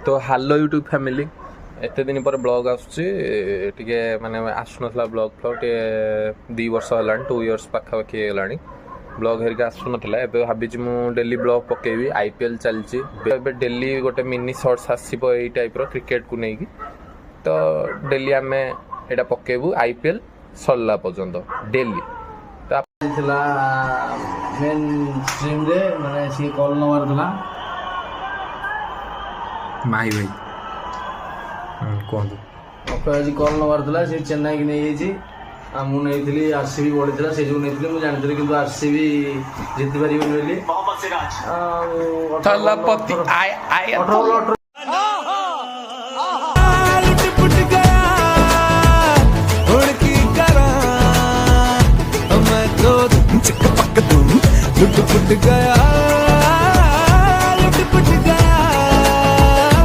तो hello YouTube family एत दिन पर ब्लॉग आसुचे माने आसुनथला ब्लॉग फ्लॉग टे 2 वर्ष होलानी 2 इयर्स पाखापाखि होलानी ब्लॉग हेरिका आसुनथला एबे भाबिछि मु डेली ब्लॉग पकेबी आईपीएल चलछि एबे डेली गोटे मिनी शॉर्ट्स आसीबो एई टाइप रो क्रिकेट को नेकी तो डेली आमे एटा पकेबू आईपीएल सरला पर्यंत डेली थिला मेन स्ट्रीम रे माने सी कॉल नंबर थिला माही भाई कहतु ओके आज कॉल नंबर थिला से चेन्नई की नहीं जाइछि आ मु नहीं आरसीबी बड़ी थिला से जो नहीं मु जानथि किंतु आरसीबी जीति परिबन बोली मोहम्मद सिराज थलपति आय आय 18 टुट गया उड़की करा मैं तो चिक पक तुम टुट गया